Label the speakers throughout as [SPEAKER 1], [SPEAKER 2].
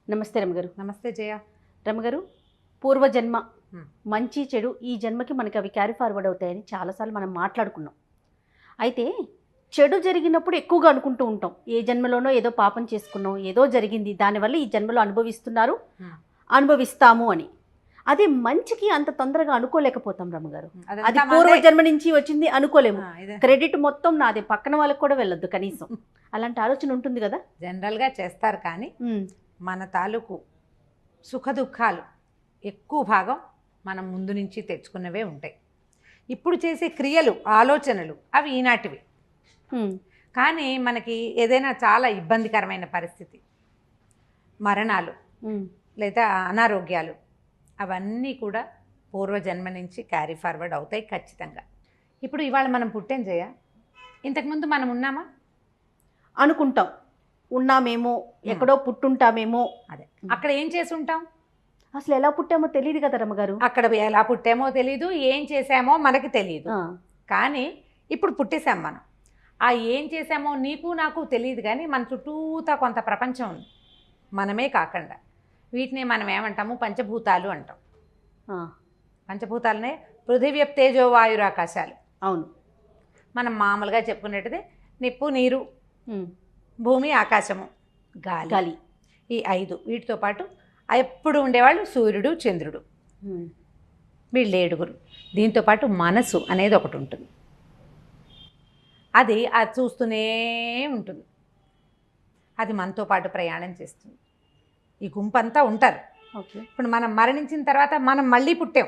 [SPEAKER 1] నమస్తే రమగారు.
[SPEAKER 2] నమస్తే జయ.
[SPEAKER 1] రమగారు, పూర్వజన్మ
[SPEAKER 2] హ్మ్.
[SPEAKER 1] మంచి చెడు ఈ జన్మకి మనకి అవి క్యారీ ఫార్వర్డ్ అవుతాయని చాలాసార్లు మనం మాట్లాడుకున్నాం. అయితే చెడు జరిగినప్పుడు ఎక్కువగా అనుకుంటూ ఉంటాం, ఏ జన్మలోనో ఏదో పాపం చేసుకున్నాం, ఏదో జరిగింది, దానివల్ల ఈ జన్మలో అనుభవిస్తున్నారు, అనుభవిస్తాము అని. అదే మంచికి అంత తొందరగా అనుకోలేకపోతాం రమగారు. అది పూర్వజన్మ నుంచి వచ్చింది అనుకోలేము. క్రెడిట్ మొత్తం నాదే, పక్కన వాళ్ళకి కూడా వెళ్ళొద్దు కనీసం. అలాంటి ఆలోచన ఉంటుంది కదా.
[SPEAKER 2] జనరల్గా చేస్తారు, కానీ మన తాలూకు సుఖ దుఃఖాలు ఎక్కువ భాగం మనం ముందు నుంచి తెచ్చుకున్నవే ఉంటాయి. ఇప్పుడు చేసే క్రియలు, ఆలోచనలు అవి ఈనాటివి. కానీ మనకి ఏదైనా చాలా ఇబ్బందికరమైన పరిస్థితి, మరణాలు లేదా అనారోగ్యాలు, అవన్నీ కూడా పూర్వజన్మ నుంచి క్యారీ ఫార్వర్డ్ అవుతాయి ఖచ్చితంగా. ఇప్పుడు ఇవాళ మనం పుట్టాం జయ, ఇంతకుముందు మనం ఉన్నామా?
[SPEAKER 1] అనుకుంటాం, ఉన్నామేమో, ఎక్కడో పుట్టుంటామేమో.
[SPEAKER 2] అదే, అక్కడ ఏం చేసి ఉంటాం?
[SPEAKER 1] అసలు ఎలా పుట్టామో తెలియదు కదా రమగారు.
[SPEAKER 2] అక్కడ ఎలా పుట్టామో తెలీదు, ఏం చేసామో మనకి తెలియదు. కానీ ఇప్పుడు పుట్టేశాం మనం. ఆ ఏం చేసామో నీకు నాకు తెలియదు, కానీ మన చుట్టూతా కొంత ప్రపంచం ఉంది మనమే కాకుండా. వీటిని మనం ఏమంటాము? పంచభూతాలు అంటాం. పంచభూతాలనే పృథివ్య తేజో వాయురాకాశాలు.
[SPEAKER 1] అవును,
[SPEAKER 2] మనం మామూలుగా చెప్పుకునేటిది నిప్పు, నీరు, భూమి, ఆకాశము, గాలి. ఈ 5 వీటితో పాటు ఎప్పుడు ఉండేవాళ్ళు సూర్యుడు, చంద్రుడు, వీళ్ళు 7. దీంతోపాటు మనసు అనేది ఒకటి ఉంటుంది. అది చూస్తూనే ఉంటుంది. అది మనతో పాటు ప్రయాణం చేస్తుంది. ఈ గుంపంతా ఉంటారు. ఇప్పుడు మనం మరణించిన తర్వాత మనం మళ్ళీ పుట్టాం,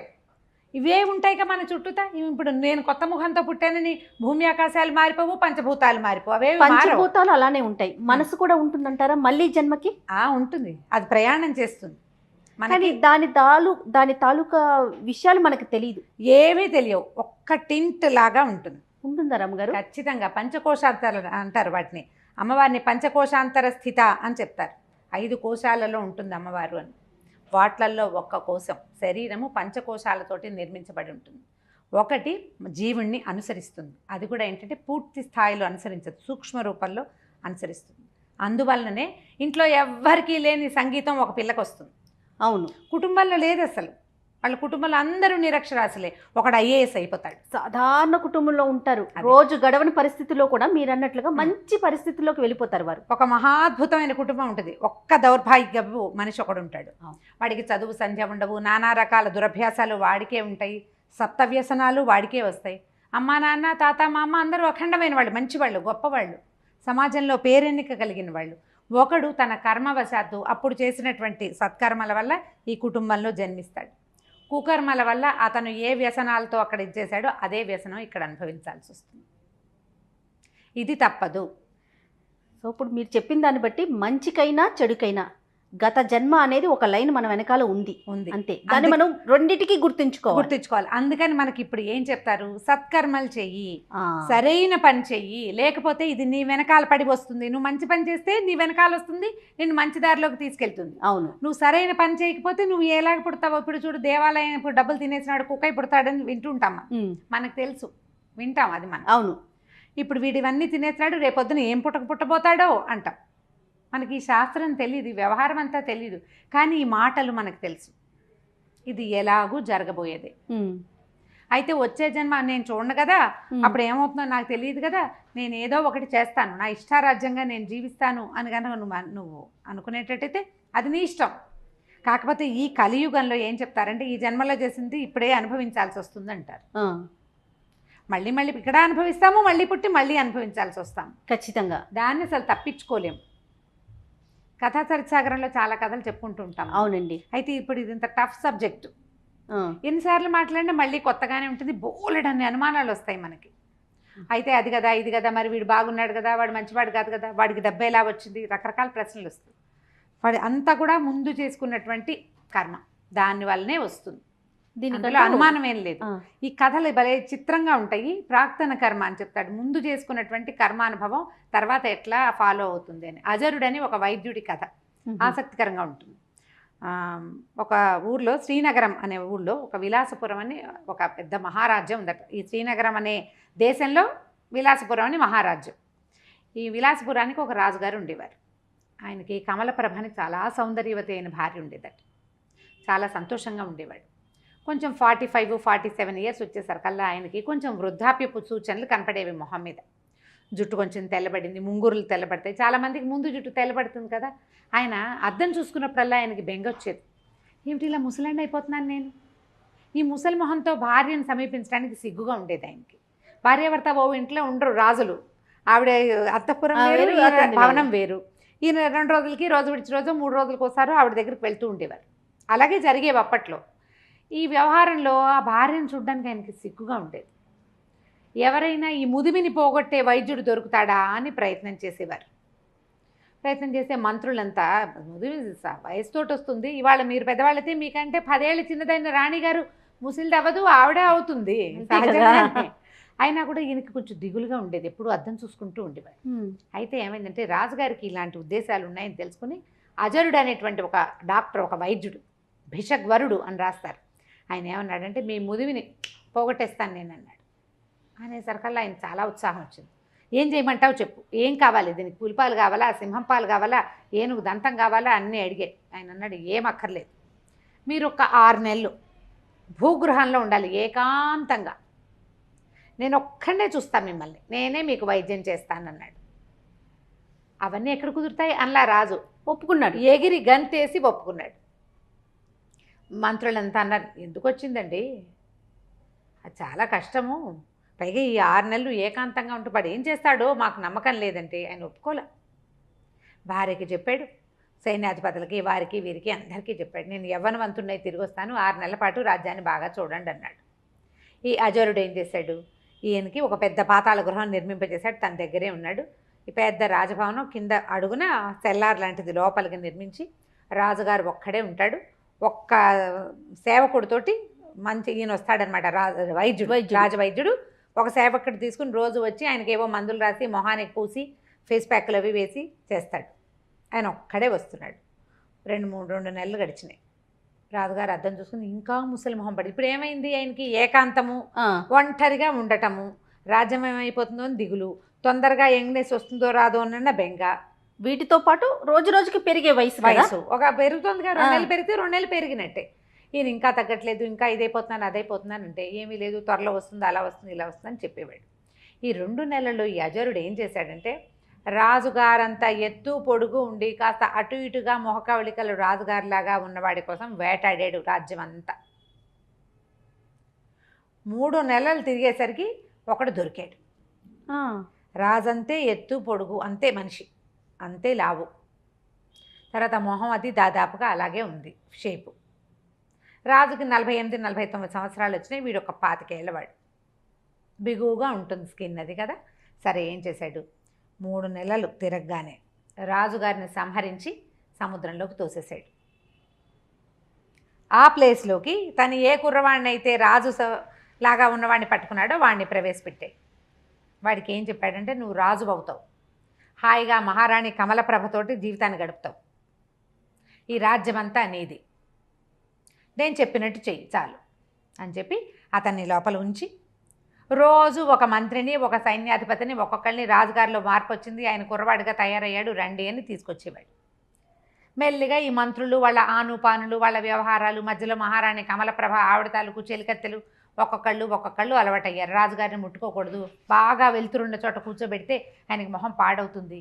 [SPEAKER 2] ఇవే ఉంటాయిగా మన చుట్టూతా. ఇప్పుడు నేను కొత్త ముఖంతో పుట్టానని భూమి ఆకాశాలు మారిపోవు, పంచభూతాలు మారిపోవు, అవే
[SPEAKER 1] పంచభూతాలు అలానే ఉంటాయి. మనసు కూడా ఉంటుందంటారా మళ్ళీ జన్మకి?
[SPEAKER 2] ఉంటుంది, అది ప్రయాణం చేస్తుంది.
[SPEAKER 1] కానీ దాని తాలూకా విషయాలు మనకు తెలియదు,
[SPEAKER 2] ఏమీ తెలియవు. ఒక్క టింట్ లాగా
[SPEAKER 1] ఉంటుందా రమ్మగారు?
[SPEAKER 2] ఖచ్చితంగా. పంచకోశాంతర అంటారు వాటిని. అమ్మవారిని పంచకోశాంతర స్థిత అని చెప్తారు. 5 కోశాలలో ఉంటుంది అమ్మవారు అని. వాట్లల్లో ఒక్క కోశం, శరీరము పంచకోశాలతోటి నిర్మించబడి ఉంటుంది. ఒకటి జీవుణ్ణి అనుసరిస్తుంది, అది కూడా ఏంటంటే పూర్తి స్థాయిలో అనుసరించదు, సూక్ష్మ రూపంలో అనుసరిస్తుంది. అందువల్లనే ఇంట్లో ఎవ్వరికీ లేని సంగీతం ఒక పిల్లకి వస్తుంది.
[SPEAKER 1] అవును,
[SPEAKER 2] కుటుంబంలో లేదు అసలు. వాళ్ళ కుటుంబంలో అందరూ నిరక్షరాస్యులే. ఒకడు IAS అయిపోతాడు.
[SPEAKER 1] సాధారణ కుటుంబంలో ఉంటారు, రోజు గడవని పరిస్థితిలో కూడా మీరు అన్నట్లుగా మంచి పరిస్థితుల్లోకి వెళ్ళిపోతారు వారు.
[SPEAKER 2] ఒక మహాద్భుతమైన కుటుంబం ఉంటుంది, ఒక్క దౌర్భాగ్యపు మనిషి ఒకడు ఉంటాడు. వాడికి చదువు సంధ్య ఉండవు, నానా రకాల దురభ్యాసాలు వాడికే ఉంటాయి, సప్తవ్యసనాలు వాడికే వస్తాయి. అమ్మా నాన్న తాత మామ అందరూ అఖండమైన వాళ్ళు, మంచివాళ్ళు, గొప్పవాళ్ళు, సమాజంలో పేరెన్నిక కలిగిన వాళ్ళు. ఒకడు తన కర్మవశాత్తు అప్పుడు చేసినటువంటి సత్కర్మల వల్ల ఈ కుటుంబంలో జన్మిస్తాడు. కుకర్మల వల్ల అతను ఏ వ్యసనాలతో అక్కడ ఇచ్చేశాడో అదే వ్యసనం ఇక్కడ అనుభవించాల్సి వస్తుంది. ఇది తప్పదు.
[SPEAKER 1] సో ఇప్పుడు మీరు చెప్పిన దాన్ని బట్టి మంచికైనా చెడుకైనా గత జన్మ అనేది ఒక లైన్ మన వెనకాల ఉంది అంతే. దాన్ని మనం రెండిటికి గుర్తుంచుకోవాలి.
[SPEAKER 2] అందుకని మనకి ఇప్పుడు ఏం చెప్తారు? సత్కర్మలు చెయ్యి, సరైన పని చెయ్యి, లేకపోతే ఇది నీ వెనకాల పడి వస్తుంది. నువ్వు మంచి పని చేస్తే నీ వెనకాల వస్తుంది, నిన్ను మంచి దారిలోకి తీసుకెళ్తుంది.
[SPEAKER 1] అవును,
[SPEAKER 2] నువ్వు సరైన పని చేయకపోతే నువ్వు ఎలాగ పుడతావు? ఇప్పుడు చూడు, దేవాలయం ఇప్పుడు డబ్బులు తినేసినాడు కుక్కై పుడతాడని వింటుంటామా? మనకు తెలుసు, వింటాం అది మనం.
[SPEAKER 1] అవును,
[SPEAKER 2] ఇప్పుడు వీడివన్నీ తినేసినాడు, రేపొద్దున ఏం పుట్టబోతాడో అంటాం. మనకి ఈ శాస్త్రం తెలియదు, ఈ వ్యవహారం అంతా తెలియదు, కానీ ఈ మాటలు మనకు తెలుసు. ఇది ఎలాగూ జరగబోయేది. అయితే వచ్చే జన్మ నేను చూడను కదా, అప్పుడు ఏమవుతుందో నాకు తెలియదు కదా, నేను ఏదో ఒకటి చేస్తాను, నా ఇష్టారాజ్యంగా నేను జీవిస్తాను అని కనుక నువ్వు అనుకునేటట్టయితే అది నీ ఇష్టం. కాకపోతే ఈ కలియుగంలో ఏం చెప్తారంటే, ఈ జన్మలో చేసింది ఇప్పుడే అనుభవించాల్సి వస్తుంది అంటారు. మళ్ళీ మళ్ళీ ఇక్కడ అనుభవిస్తాము, మళ్ళీ పుట్టి మళ్ళీ అనుభవించాల్సి వస్తాము
[SPEAKER 1] ఖచ్చితంగా.
[SPEAKER 2] దాన్ని అసలు తప్పించుకోలేము. కథా చరిత్సాగరంలో చాలా కథలు చెప్పుకుంటూ ఉంటాం.
[SPEAKER 1] అవునండి.
[SPEAKER 2] అయితే ఇప్పుడు ఇది ఇంత టఫ్ సబ్జెక్టు, ఎన్నిసార్లు మాట్లాడినా మళ్ళీ కొత్తగానే ఉంటుంది, బోలెడన్ని అనుమానాలు వస్తాయి మనకి. అయితే అది కదా ఇది కదా, మరి వీడు బాగున్నాడు కదా, వాడు మంచివాడు కాదు కదా, వాడికి డబ్బు ఎలా వచ్చింది, రకరకాల ప్రశ్నలు వస్తాయి. వాడి అంతా కూడా ముందు చేసుకున్నటువంటి కర్మ, దానివల్లనే వస్తుంది, దీనిలో అనుమానం ఏం లేదు. ఈ కథలు భలే చిత్రంగా ఉంటాయి. ప్రాక్తన కర్మ అని చెప్తాడు, ముందు చేసుకున్నటువంటి కర్మానుభవం తర్వాత ఎట్లా ఫాలో అవుతుంది అని. అజరుడని ఒక వైద్యుడి కథ ఆసక్తికరంగా ఉంటుంది. ఒక ఊర్లో, శ్రీనగరం అనే ఊళ్ళో, ఒక విలాసపురం అని ఒక పెద్ద మహారాజ్యం ఉందట. ఈ శ్రీనగరం అనే దేశంలో విలాసపురం అని మహారాజ్యం. ఈ విలాసపురానికి ఒక రాజుగారు ఉండేవారు. ఆయనకి కమలప్రభని చాలా సౌందర్యవతి అయిన భార్య ఉండేదట. చాలా సంతోషంగా ఉండేవాడు. కొంచెం 45-47 ఇయర్స్ వచ్చేసరికల్లా ఆయనకి కొంచెం వృద్ధాప్యపు సూచనలు కనపడేవి మొహం మీద. జుట్టు కొంచెం తెల్లబడింది, ముంగురులు తెల్లబడతాయి. చాలామందికి ముందు జుట్టు తెల్లబడుతుంది కదా. ఆయన అద్దం చూసుకున్నప్పుడల్లా ఆయనకి బెంగ వచ్చేది. ఏమిటి ఇలా ముసలాండి అయిపోతున్నాను నేను? ఈ ముసలి మొహంతో భార్యను సమీపించడానికి సిగ్గుగా ఉండేది ఆయనకి. భార్యాభర్త ఓ ఇంట్లో ఉండరు రాజులు. ఆవిడ అత్తపురం వేరు, ఈయన భవనం వేరు. ఈయన 2 రోజులకి, రోజు విడిచి రోజు 3 రోజులకు ఒకసారి ఆవిడ దగ్గరికి వెళ్తూ ఉండేవారు. అలాగే జరిగేవి అప్పట్లో. ఈ వ్యవహారంలో ఆ భార్యను చూడడానికి ఆయనకి సిగ్గుగా ఉండేది. ఎవరైనా ఈ ముదిమిని పోగొట్టే వైద్యుడు దొరుకుతాడా అని ప్రయత్నం చేసేవారు. ప్రయత్నం చేసే మంత్రులంతా, ముదిమి వయసుతోటి వస్తుంది, ఇవాళ మీరు పెద్దవాళ్ళైతే మీకంటే 10 ఏళ్ళు చిన్నదైన రాణిగారు ముసిలిది అవ్వదు, ఆవిడే అవుతుంది సహజంగానే. అయినా కూడా ఈయనకి కొంచెం దిగులుగా ఉండేది, ఎప్పుడు అద్దం చూసుకుంటూ ఉండేవారు. అయితే ఏమైందంటే రాజుగారికి ఇలాంటి ఉద్దేశాలు ఉన్నాయని తెలుసుకుని అజరుడు అనేటువంటి ఒక డాక్టర్, ఒక వైద్యుడు, భిషగ్వరుడు అని రాస్తారు, ఆయన ఏమన్నాడంటే మీ ముదివిని పోగొట్టేస్తాను నేను అన్నాడు. అనేసరికల్లా ఆయన చాలా ఉత్సాహం వచ్చింది. ఏం చేయమంటావు చెప్పు, ఏం కావాలి, దీనికి పులిపాలు కావాలా, సింహం పాలు కావాలా, ఏనుగు దంతం కావాలా అన్నీ అడిగాడు. ఆయన అన్నాడు ఏం అక్కర్లేదు, మీరు ఒక 6 నెలలు భూగృహంలో ఉండాలి ఏకాంతంగా, నేను ఒక్కడే చూస్తాను మిమ్మల్ని, నేనే మీకు వైద్యం చేస్తానన్నాడు. అవన్నీ ఎక్కడ కుదురుతాయి అలా రాజు ఒప్పుకున్నాడు, ఎగిరి గంతేసి ఒప్పుకున్నాడు. మంత్రులంతా అన్నారు ఎందుకు వచ్చిందండి, అది చాలా కష్టము, పైగా ఈ 6 నెలలు ఏకాంతంగా ఉంటే వాడు ఏం చేస్తాడో మాకు నమ్మకం లేదంటే. ఆయన ఒప్పుకోలే. భార్యకి చెప్పాడు, సైన్యాధిపతులకి, వారికి వీరికి అందరికీ చెప్పాడు, నేను యవ్వనవంతుడినై తిరిగి వస్తాను, 6 నెలల పాటు రాజ్యాన్ని బాగా చూడండి అన్నాడు. ఈ అజరుడు ఏం చేశాడు, ఈయనకి ఒక పెద్ద పాతాళ గృహం నిర్మింపజేశాడు, తన దగ్గరే ఉన్నాడు. ఈ పెద్ద రాజభవనం కింద అడుగున సెల్లార్ లాంటిది లోపలికి నిర్మించి రాజుగారు ఒక్కడే ఉంటాడు. ఒక్క సేవకుడితోటి మంచి ఈయన వస్తాడనమాట, రాజవైద్యుడు ఒక సేవకుడు తీసుకుని రోజు వచ్చి ఆయనకి ఏవో మందులు రాసి మొహానికి పూసి ఫేస్ ప్యాక్లు అవి వేసి చేస్తాడు. ఆయన ఒక్కడే వస్తున్నాడు. 2 నెలలు గడిచినాయి. రాజుగారు అద్దం చూసుకుని ఇంకా ముసలి మొహం పడి, ఇప్పుడు ఏమైంది ఆయనకి, ఏకాంతము, ఒంటరిగా ఉండటము, రాజ్యం ఏమైపోతుందో అని దిగులు, తొందరగా యంగ్నెస్ వస్తుందో రాదో అన్న బెంగ,
[SPEAKER 1] వీటితో పాటు రోజు రోజుకి పెరిగే వయసు
[SPEAKER 2] ఒక పెరుగుతుందిగా, 2 నెలలు పెరిగితే 2 నెలలు పెరిగినట్టే. ఈయన ఇంకా తగ్గట్లేదు, ఇంకా ఇదైపోతున్నాను అదైపోతున్నాను అంటే, ఏమీ లేదు త్వరలో వస్తుంది, అలా వస్తుంది, ఇలా వస్తుంది అని చెప్పేవాడు. ఈ 2 నెలల్లో ఈ అజరుడు ఏం చేశాడంటే, రాజుగారంతా ఎత్తు పొడుగు ఉండి కాస్త అటు ఇటుగా మొహకవళికలు రాజుగారిలాగా ఉన్నవాడి కోసం వేటాడాడు రాజ్యం అంతా. 3 నెలలు తిరిగేసరికి ఒకడు దొరికాడు. రాజంతే ఎత్తు పొడుగు, అంతే మనిషి, అంతే లావు, తర్వాత మొహం అది దాదాపుగా అలాగే ఉంది షేపు. రాజుకి 48-49 సంవత్సరాలు వచ్చినాయి, వీడు ఒక 25 ఏళ్ళవాడు, బిగువుగా ఉంటుంది స్కిన్ అది కదా. సరే ఏం చేశాడు, 3 నెలలు తిరగగానే రాజుగారిని సంహరించి సముద్రంలోకి తోసేశాడు. ఆ ప్లేస్లోకి తను ఏ కుర్రవాడిని అయితే రాజు లాగా ఉన్నవాడిని పట్టుకున్నాడో వాడిని ప్రవేశపెట్టాడు. వాడికి ఏం చెప్పాడంటే, నువ్వు రాజు అవుతావు, హాయిగా మహారాణి కమలప్రభతోటి జీవితాన్ని గడుపుతావు, ఈ రాజ్యమంతా నీది, నేను చెప్పినట్టు చెయ్యి చాలు అని చెప్పి అతన్ని లోపల ఉంచి రోజు ఒక మంత్రిని, ఒక సైన్యాధిపతిని, ఒక్కొక్కరిని, రాజుగారిలో మార్పు వచ్చింది, ఆయన కుర్రవాడిగా తయారయ్యాడు రండి అని తీసుకొచ్చేవాడు. మెల్లిగా ఈ మంత్రులు వాళ్ళ ఆనుపానులు, వాళ్ళ వ్యవహారాలు, మధ్యలో మహారాణి కమలప్రభ ఆవిడ తాలూకు చెలికత్తెలు ఒక్కొక్కళ్ళు అలవాటయ్యారు. రాజుగారిని ముట్టుకోకూడదు, బాగా వెళ్తురున్న చోట కూర్చోబెడితే ఆయనకి మొహం పాడవుతుంది,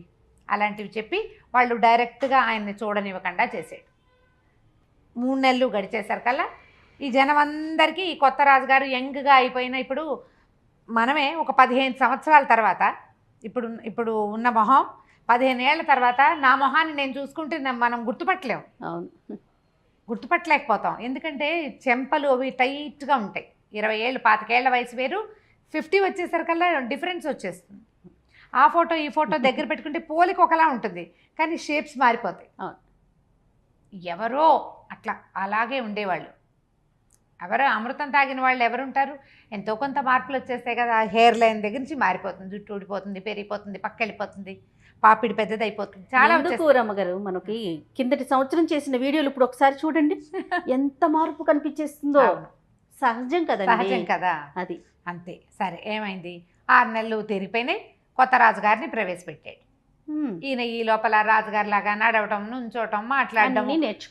[SPEAKER 2] అలాంటివి చెప్పి వాళ్ళు డైరెక్ట్గా ఆయన్ని చూడనివ్వకుండా చేసాడు. 3 నెలలు గడిచేసరికల్లా ఈ జనం అందరికీ ఈ కొత్త రాజుగారు యంగ్గా అయిపోయిన, ఇప్పుడు మనమే ఒక 15 సంవత్సరాల తర్వాత, ఇప్పుడు ఉన్న మొహం 15 ఏళ్ల తర్వాత నా మొహాన్ని నేను చూసుకుంటే మనం గుర్తుపట్టలేము.
[SPEAKER 1] అవును,
[SPEAKER 2] గుర్తుపట్టలేకపోతాం. ఎందుకంటే చెంపలు అవి టైట్గా ఉంటాయి. 20 ఏళ్ళు 25 ఏళ్ల వయసు వేరు, 50 వచ్చేసరికల్లా డిఫరెన్స్ వచ్చేస్తుంది. ఆ ఫోటో ఈ ఫోటో దగ్గర పెట్టుకుంటే పోలిక ఒకలా ఉంటుంది, కానీ షేప్స్ మారిపోతాయి. ఎవరో అట్లా అలాగే ఉండేవాళ్ళు. ఎవరో అమృతం తాగిన వాళ్ళు ఎవరుంటారు, ఎంతో కొంత మార్పులు వచ్చేస్తాయి కదా. హెయిర్ లైన్ దగ్గర నుంచి మారిపోతుంది, జుట్టు ఊడిపోతుంది, పెరిగిపోతుంది, పక్కెళ్ళిపోతుంది, పాపిడి పెద్దదైపోతుంది. చాలా
[SPEAKER 1] రమ్మగారు, మనకి కిందటి సంవత్సరం చేసిన వీడియోలు ఇప్పుడు ఒకసారి చూడండి, ఎంత మార్పు కనిపించేస్తుందో. సహజం కదా,
[SPEAKER 2] సహజం కదా
[SPEAKER 1] అది.
[SPEAKER 2] అంతే. సరే ఏమైంది, 6 నెలలు తిరిగిపోయినాయి, కొత్త రాజుగారిని ప్రవేశపెట్టాడు. ఈయన ఈ లోపల రాజుగారి లాగా నడవటం, నుంచోటం, మాట్లాడటం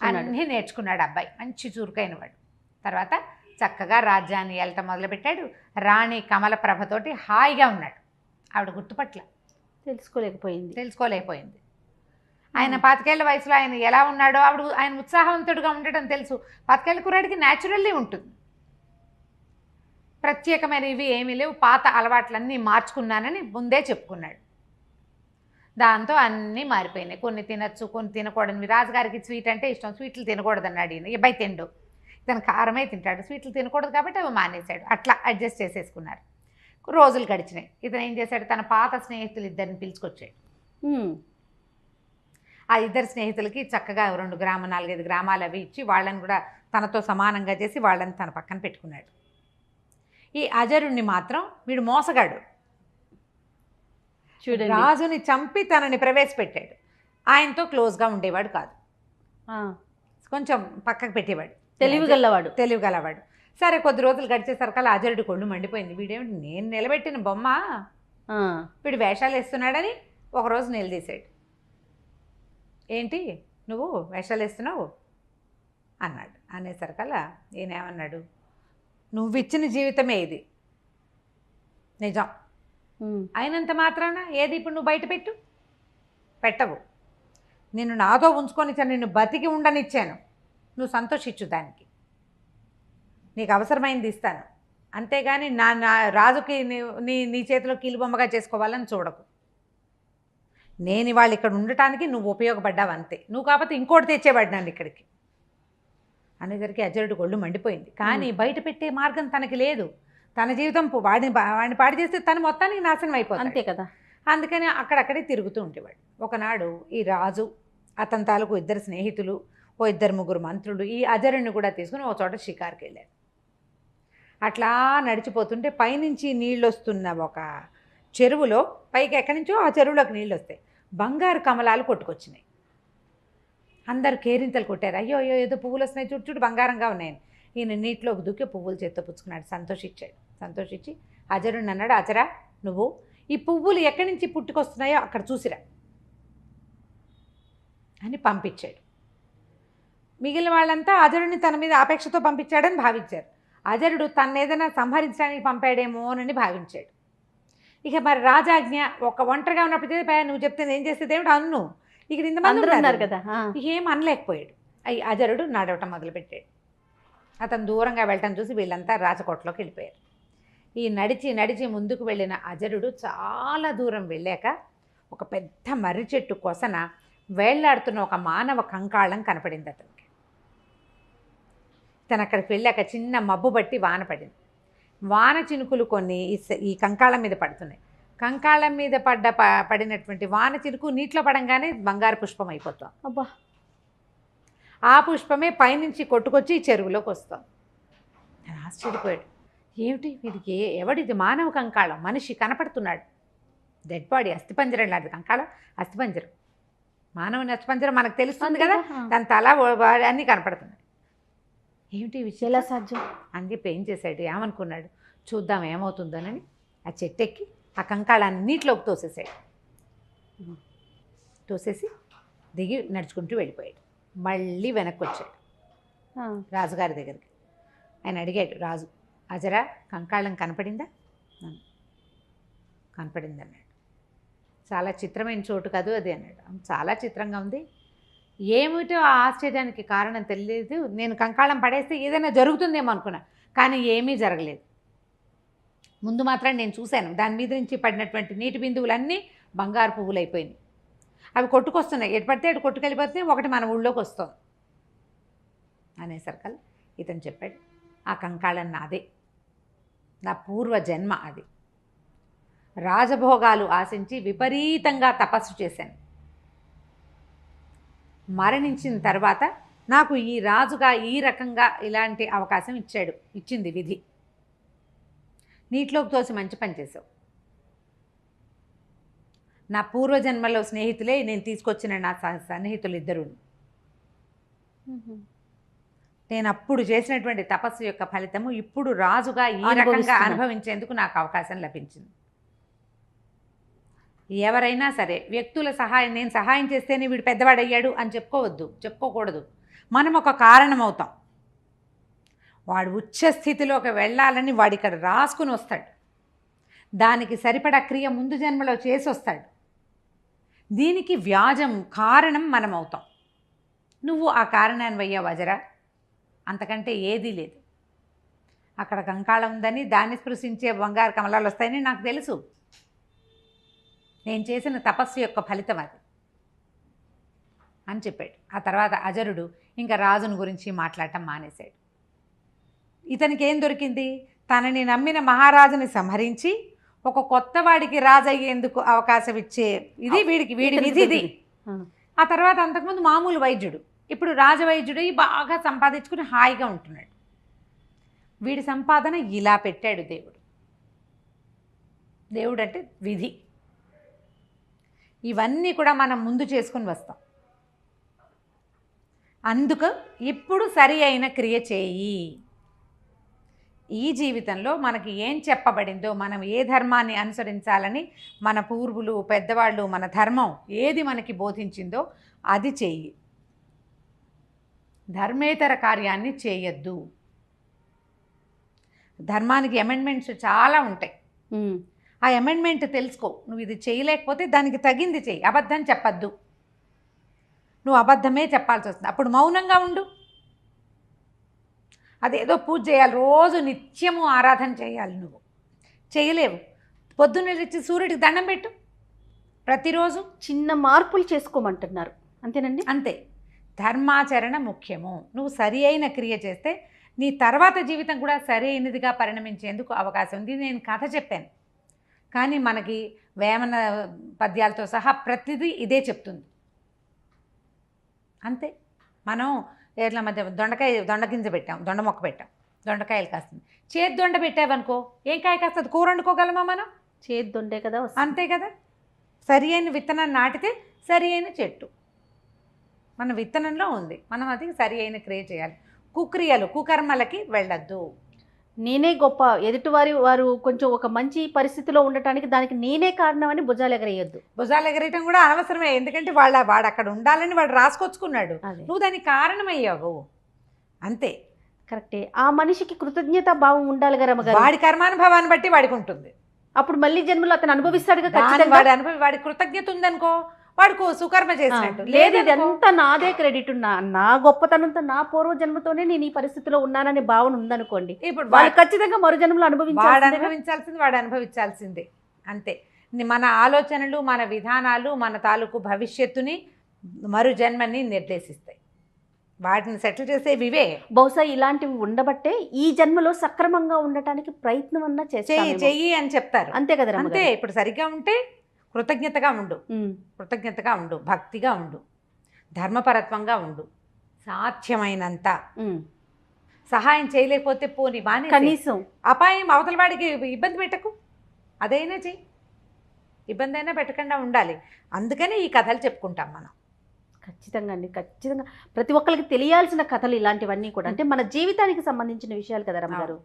[SPEAKER 2] అన్నీ నేర్చుకున్నాడు అబ్బాయి. మంచి చురుకైన వాడు. తర్వాత చక్కగా రాజ్యాన్ని ఏలటం మొదలుపెట్టాడు. రాణి కమలప్రభతోటి హాయిగా ఉన్నాడు. ఆవిడ గుర్తుపట్ల తెలుసుకోలేకపోయింది. ఆయన 25 ఏళ్ల వయసులో ఆయన ఎలా ఉన్నాడో ఆయన ఉత్సాహవంతుడిగా ఉండటం తెలుసు. 25 ఏళ్ల కుర్రాడికి న్యాచురల్లీ ఉంటుంది. ప్రత్యేకమైనవి ఏమీ లేవు, పాత అలవాట్లన్నీ మార్చుకున్నానని ముందే చెప్పుకున్నాడు. దాంతో అన్నీ మారిపోయినాయి. కొన్ని తినచ్చు, కొన్ని తినకూడనివి. రాజుగారికి స్వీట్ అంటే ఇష్టం, స్వీట్లు తినకూడదన్నాడు ఈయన. అబ్బాయి తిండు, ఇతను కారమే తింటాడు, స్వీట్లు తినకూడదు కాబట్టి అవి మానేశాడు. అట్లా అడ్జస్ట్ చేసేసుకున్నారు. రోజులు గడిచినాయి. ఇతను ఏం చేశాడు, తన పాత స్నేహితులు ఇద్దరిని పిలుచుకొచ్చాడు. ఆ ఇద్దరు స్నేహితులకి చక్కగా 2 గ్రామాలు 4-5 గ్రామాలు అవి ఇచ్చి వాళ్ళని కూడా తనతో సమానంగా చేసి వాళ్ళని తన పక్కన పెట్టుకున్నాడు. ఈ అజరుణ్ణి మాత్రం వీడు మోసగాడు. చూడండి, రాజుని చంపి తనని ప్రవేశపెట్టాడు. ఆయనతో క్లోజ్గా ఉండేవాడు కాదు, కొంచెం పక్కకు పెట్టేవాడు. తెలివిగలవాడు. సరే, కొద్ది రోజులు గడిచేసరికల్లా అజరుడి కొళ్ళు మండిపోయింది. వీడేమిటి, నేను నిలబెట్టిన బొమ్మ వీడు వేషాలు వేస్తున్నాడని ఒకరోజు నిలదీశాడు. ఏంటి నువ్వు వేషాలు వేస్తున్నావు అన్నాడు. అనేసరికల్లా ఈయనేమన్నాడు, నువ్వు ఇచ్చిన జీవితమే ఇది, నిజం అయినంత మాత్రాన ఏది ఇప్పుడు నువ్వు బయట పెట్టవు. నిన్ను నాతో ఉంచుకొని నిన్ను బతికి ఉండనిచ్చాను, నువ్వు సంతోషించు, దానికి నీకు అవసరమైంది ఇస్తాను, అంతేగాని నా రాజుకి నీ చేతిలో కీలుబొమ్మగా చేసుకోవాలని చూడకు. నేను ఇవాళ ఇక్కడ ఉండటానికి నువ్వు ఉపయోగపడ్డావు అంతే, నువ్వు కాకపోతే ఇంకోటి తెచ్చేవాడు నన్ను ఇక్కడికి అనేసరికి అజరుడు ఒళ్ళు మండిపోయింది. కానీ బయట పెట్టే మార్గం తనకి లేదు. తన జీవితం వాడిని పాడు చేస్తే తను మొత్తానికి నాశనం అయిపోతుంది, అంతే కదా. అందుకని అక్కడక్కడే తిరుగుతూ ఉండేవాడు. ఒకనాడు ఈ రాజు, అతని తాలూకు 2 స్నేహితులు, 2-3 మంత్రులు ఈ అజరుణ్ణి కూడా తీసుకుని ఒక చోట షికారుకి వెళ్ళారు. అట్లా నడిచిపోతుంటే పైనుంచి నీళ్ళు వస్తున్న ఒక చెరువులో, పైకి ఎక్కడి నుంచో ఆ చెరువులోకి నీళ్ళు వస్తాయి. బంగారు కమలాలు కొట్టుకొచ్చినాయి. అందరు కేరింతలు కొట్టారు. అయ్యో అయ్యో ఏదో పువ్వులు వస్తున్నాయి, చుట్టూ బంగారంగా ఉన్నాయని. ఈయన నీటిలోకి దూకి పువ్వులు చేత్తో పుచ్చుకున్నాడు. సంతోషించి అజరుణ్ణి అన్నాడు, అజరా నువ్వు ఈ పువ్వులు ఎక్కడి నుంచి పుట్టుకొస్తున్నాయో అక్కడ చూసిరా అని పంపించాడు. మిగిలిన వాళ్ళంతా అజరుడిని తన మీద ఆపేక్షతో పంపించాడని భావించారు. అజరుడు తను ఏదైనా సంహరించడానికి పంపాడేమోనని భావించాడు. ఇక మరి రాజాజ్ఞ, ఒక ఒంటరిగా ఉన్నప్పుడు నువ్వు చెప్తే నేను చేసేది ఏమిటి అన్ను, ఇక్కడ ఇంతమంది ఉన్నారు కదా, ఏం అనలేకపోయాడు. అజరుడు నడవటం మొదలుపెట్టాడు. అతను దూరంగా వెళ్ళటం చూసి వీళ్ళంతా రాజకోటలోకి వెళ్ళిపోయారు. ఈ నడిచి ముందుకు వెళ్ళిన అజరుడు చాలా దూరం వెళ్ళాక ఒక పెద్ద మర్రి చెట్టు కొసన వేళ్లాడుతున్న ఒక మానవ కంకాళం కనపడింది అతనికి. తను అక్కడికి వెళ్ళాక చిన్న మబ్బు బట్టి వాన పడింది. వాన చినుకులు కొన్ని ఈ కంకాళం మీద పడుతున్నాయి. కంకాళం మీద పడినటువంటి వాన చినుకు నీటిలో పడంగానే బంగారు పుష్పం అయిపోతాం. అబ్బా, ఆ పుష్పమే పైనుంచి కొట్టుకొచ్చి ఈ చెరువులోకి వస్తాం. నేను ఆశ్చర్యపోయాడు. ఏమిటి వీడికి, ఎవడిది మానవ కంకాళం, మనిషి కనపడుతున్నాడు, డెడ్ బాడీ, అస్థిపంజరం లాంటి కంకాళం, అస్థిపంజరం, మానవుని అస్థిపంజరం మనకు తెలుస్తుంది కదా, దాని తల అన్నీ కనపడుతున్నాయి. ఏమిటి విషయం, ఎలా సాధ్యం అని చెప్పి ఏం చేశాడు, ఏమనుకున్నాడు, చూద్దాం ఏమవుతుందోనని ఆ చెట్టెక్కి ఆ కంకాళాన్ని నీటిలోకి తోసేసి దిగి నడుచుకుంటూ వెళ్ళిపోయాడు. మళ్ళీ వెనక్కి వచ్చాడు రాజుగారి దగ్గరికి. ఆయన అడిగాడు, రాజు అజరా కంకాళం కనపడిందా? కనపడింది అన్నాడు. చాలా చిత్రమైన చోటు కాదు అది అన్నాడు. చాలా చిత్రంగా ఉంది, ఏమిటో ఆ ఆశ్చర్యానికి కారణం తెలియదు. నేను కంకాళం పడేస్తే ఏదైనా జరుగుతుందేమో అనుకున్నా, కానీ ఏమీ జరగలేదు. ముందు మాత్రం నేను చూశాను, దాని మీద నుంచి పడినటువంటి నీటి బిందువులన్నీ బంగారు పువ్వులు అయిపోయినాయి. అవి కొట్టుకొస్తున్నాయి, ఎటు పడితే అటు కొట్టుకెళ్ళిపోతే ఒకటి మన ఊళ్ళోకి వస్తుంది అనేసరికల్ ఇతను చెప్పాడు, ఆ కంకాళం నాదే, నా పూర్వ జన్మ అది. రాజభోగాలు ఆశించి విపరీతంగా తపస్సు చేశాను. మరణించిన తర్వాత నాకు ఈ రాజుగా ఈ రకంగా ఇలాంటి అవకాశం ఇచ్చింది విధి. నీటిలోకి తోసి మంచి పని చేసావు. నా పూర్వజన్మలో స్నేహితులే నేను తీసుకొచ్చిన నా సన్నిహితులు 2. నేను అప్పుడు చేసినటువంటి తపస్సు యొక్క ఫలితము ఇప్పుడు రాజుగా ఈ రకంగా అనుభవించేందుకు నాకు అవకాశం లభించింది. ఎవరైనా సరే వ్యక్తుల సహాయం, నేను సహాయం చేస్తేనే వీడు పెద్దవాడయ్యాడు అని చెప్పుకోకూడదు. మనం ఒక కారణం అవుతాం. వాడు ఉచ్చ స్థితిలోకి వెళ్ళాలని వాడు ఇక్కడ రాసుకుని వస్తాడు. దానికి సరిపడా క్రియ ముందు జన్మలో చేసి వస్తాడు. దీనికి వ్యాజం కారణం మనం అవుతాం. నువ్వు ఆ కారణాన్ని అయ్యావు అజరా, అంతకంటే ఏదీ లేదు. అక్కడ కంకాళం ఉందని, దాన్ని స్పృశించే బంగారు కమలాలు వస్తాయని నాకు తెలుసు. నేను చేసిన తపస్సు యొక్క ఫలితం అది అని చెప్పాడు. ఆ తర్వాత అజరుడు ఇంకా రాజుని గురించి మాట్లాడటం మానేశాడు. ఇతనికి ఏం దొరికింది? తనని నమ్మిన మహారాజుని సంహరించి ఒక కొత్త వాడికి రాజు అయ్యేందుకు అవకాశం ఇచ్చే ఇది వీడి విధిది. ఆ తర్వాత అంతకుముందు మామూలు వైద్యుడు, ఇప్పుడు రాజవైద్యుడు బాగా సంపాదించుకుని హాయిగా ఉంటున్నాడు. వీడి సంపాదన ఇలా పెట్టాడు దేవుడు. దేవుడు అంటే విధి. ఇవన్నీ కూడా మనం ముందు చేసుకుని వస్తాం. అందుకు ఇప్పుడు సరి అయిన క్రియ చేయి. ఈ జీవితంలో మనకి ఏం చెప్పబడిందో, మనం ఏ ధర్మాన్ని అనుసరించాలని మన పూర్వులు పెద్దవాళ్ళు, మన ధర్మం ఏది మనకి బోధించిందో అది చెయ్యి. ధర్మేతర కార్యాన్ని చేయొద్దు. ధర్మానికి అమెండ్మెంట్స్ చాలా ఉంటాయి. ఆ అమెండ్మెంట్ తెలుసుకో. నువ్వు ఇది చేయలేకపోతే దానికి తగింది చెయ్యి. అబద్ధం చెప్పద్దు. నువ్వు అబద్ధమే చెప్పాల్సి వస్తుంది. అప్పుడు మౌనంగా ఉండు. అదేదో పూజ చేయాలి, రోజు నిత్యము ఆరాధన చేయాలి. నువ్వు చేయలేవు. పొద్దున్న లేచి సూర్యుడికి దండం పెట్టు ప్రతిరోజు.
[SPEAKER 1] చిన్న మార్పులు చేసుకోమంటున్నారు, అంతేనండి?
[SPEAKER 2] అంతే. ధర్మాచరణ ముఖ్యము. నువ్వు సరి అయిన క్రియ చేస్తే నీ తర్వాత జీవితం కూడా సరి అయినదిగా పరిణమించేందుకు అవకాశం ఉంది. నేను కథ చెప్పాను, కానీ మనకి వేమన పద్యాలతో సహా ప్రతిదీ ఇదే చెప్తుంది. అంతే. మనం ఏట్ల మధ్య దొండ గింజ పెట్టాం, దొండ మొక్క పెట్టాం, దొండకాయలు కాస్తుంది. చేతి దొండ పెట్టావనుకో ఏం కాయ కాస్తుంది? కూర వండుకోగలమా మనం?
[SPEAKER 1] చేతి దొండే కదా.
[SPEAKER 2] అంతే కదా. సరి అయిన విత్తనాన్ని నాటితే సరి అయిన చెట్టు మన విత్తనంలో ఉంది. మనం అది సరి అయిన క్రియ చేయాలి. కుకర్మలకి వెళ్ళద్దు.
[SPEAKER 1] నేనే గొప్ప, వారు కొంచెం ఒక మంచి పరిస్థితిలో ఉండటానికి దానికి నేనే కారణం అని భుజాలు ఎగరేయొద్దు.
[SPEAKER 2] భుజాలు ఎగరేయటం కూడా అనవసరమే. ఎందుకంటే వాడు అక్కడ ఉండాలని వాడు రాసుకొచ్చుకున్నాడు. నువ్వు దానికి కారణమయ్యావు. అంతే.
[SPEAKER 1] కరెక్టే. ఆ మనిషికి కృతజ్ఞత భావం ఉండాలి కదా.
[SPEAKER 2] వాడి కర్మానుభవాన్ని బట్టి వాడికి ఉంటుంది.
[SPEAKER 1] అప్పుడు మళ్ళీ జన్మలో అతను అనుభవిస్తాడు.
[SPEAKER 2] వాడి కృతజ్ఞత ఉందనుకో, వాడికి సుకర్మ చేసినట్టు.
[SPEAKER 1] లేదు, ఇదంతా నాదే క్రెడిట్, నా గొప్పతనంతో, నా పూర్వ జన్మతోనే నేను ఈ పరిస్థితిలో ఉన్నాననే భావన ఉందనుకోండి, ఇప్పుడు వాళ్ళు ఖచ్చితంగా మరో జన్మలో
[SPEAKER 2] అనుభవించాల్సింది వాడు అనుభవించాల్సిందే. అంతే. మన ఆలోచనలు, మన విధానాలు మన తాలూకు భవిష్యత్తుని, మరు జన్మని నిర్దేశిస్తాయి. వాటిని సెటిల్ చేసేవి ఇవే.
[SPEAKER 1] బహుశా ఇలాంటివి ఉండబట్టే ఈ జన్మలో సక్రమంగా ఉండటానికి ప్రయత్నం అన్నా
[SPEAKER 2] చెయ్యి అని చెప్తారు.
[SPEAKER 1] అంతే కదా.
[SPEAKER 2] అంతే. ఇప్పుడు సరిగ్గా ఉంటే కృతజ్ఞతగా ఉండు, భక్తిగా ఉండు, ధర్మపరత్వంగా ఉండు, సాధ్యమైనంత. సహాయం చేయలేకపోతే పోని బానే,
[SPEAKER 1] కనీసం
[SPEAKER 2] అపాయం అవతల వాడికి ఇబ్బంది పెట్టకు, అదైనా చెయ్యి. ఇబ్బంది అయినా పెట్టకుండా ఉండాలి. అందుకని ఈ కథలు చెప్పుకుంటాం మనం.
[SPEAKER 1] ఖచ్చితంగా అండి, ఖచ్చితంగా ప్రతి ఒక్కరికి తెలియాల్సిన కథలు ఇలాంటివన్నీ కూడా. అంటే మన జీవితానికి సంబంధించిన విషయాలు కదా రమ్మ గారు.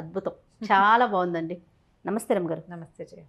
[SPEAKER 1] అద్భుతం, చాలా బాగుందండి. నమస్తే రమ్మ గారు.
[SPEAKER 2] నమస్తే జయ.